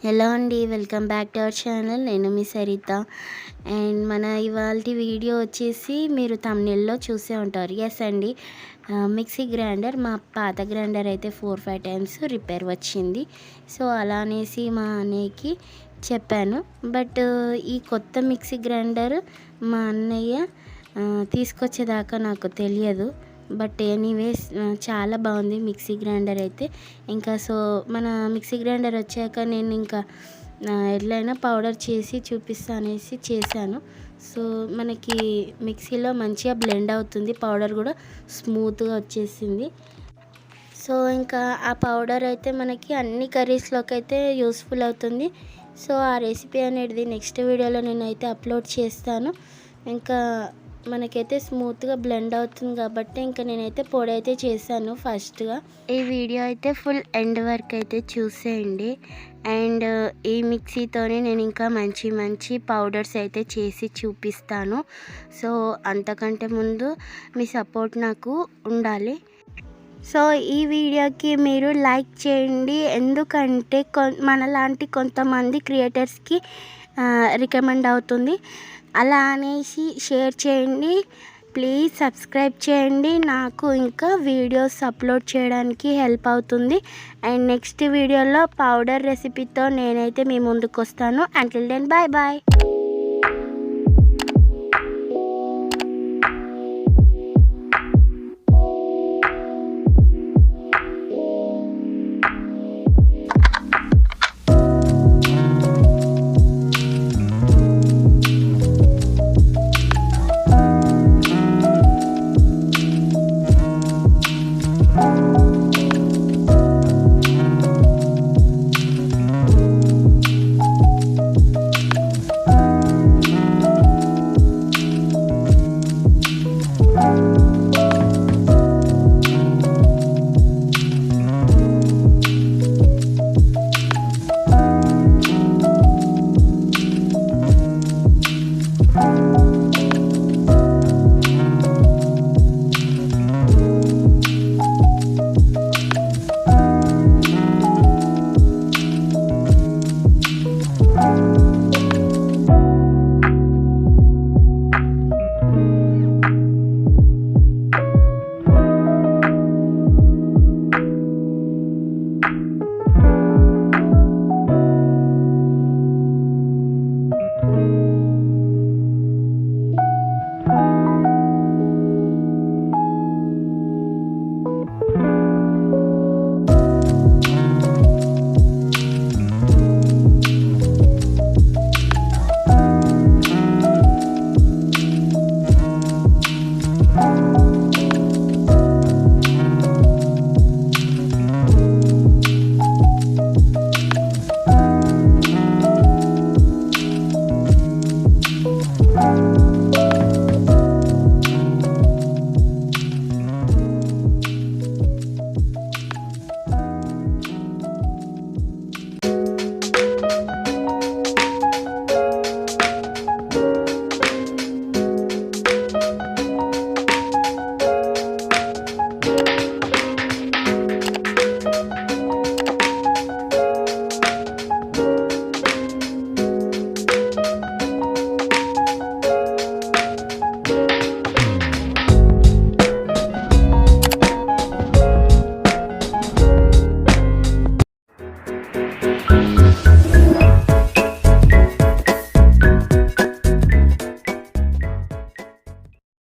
Hello అండి, welcome back to our channel. నేను మీ Saritha. And మన ఇవాల్టి వీడియో వచ్చేసి మీరు థంబ్నెయిల్లో చూసే ఉంటారు. ఎస్ అండి, మిక్సీ గ్రైండర్. మా పాత గ్రైండర్ అయితే 4-5 టైమ్స్ రిపేర్ వచ్చింది. సో అలా అనేసి మా అన్నయ్యకి చెప్పాను. బట్ ఈ కొత్త మిక్సీ గ్రైండర్ మా అన్నయ్య తీసుకొచ్చేదాకా నాకు తెలియదు. బట్ ఎనీవేస్ చాలా బాగుంది మిక్సీ గ్రైండర్ అయితే. ఇంకా సో మన మిక్సీ గ్రైండర్ వచ్చాక నేను ఇంకా ఎట్లయినా పౌడర్ చేసి చూపిస్తా అనేసి చేశాను. సో మనకి మిక్సీలో మంచిగా బ్లెండ్ అవుతుంది, పౌడర్ కూడా స్మూత్గా వచ్చేసింది. సో ఇంకా ఆ పౌడర్ అయితే మనకి అన్ని కర్రీస్లోకి అయితే యూస్ఫుల్ అవుతుంది. సో ఆ రెసిపీ అనేది నెక్స్ట్ వీడియోలో నేనైతే అప్లోడ్ చేస్తాను. ఇంకా మనకైతే స్మూత్గా బ్లెండ్ అవుతుంది కాబట్టి ఇంకా నేనైతే పొడి అయితే చేశాను ఫస్ట్గా. ఈ వీడియో అయితే ఫుల్ ఎండ్ వరకు అయితే చూసేయండి. అండ్ ఈ మిక్సీతోనే నేను ఇంకా మంచి మంచి పౌడర్స్ అయితే చేసి చూపిస్తాను. సో అంతకంటే ముందు మీ సపోర్ట్ నాకు ఉండాలి. సో ఈ వీడియోకి మీరు లైక్ చేయండి, ఎందుకంటే మనలాంటి కొంతమంది క్రియేటర్స్కి రికమెండ్ అవుతుంది. అలా అనేసి షేర్ చేయండి, ప్లీజ్ సబ్స్క్రైబ్ చేయండి. నాకు ఇంకా వీడియోస్ అప్లోడ్ చేయడానికి హెల్ప్ అవుతుంది. అండ్ నెక్స్ట్ వీడియోలో పౌడర్ రెసిపీతో నేనైతే మీ ముందుకు వస్తాను. Until then bye bye.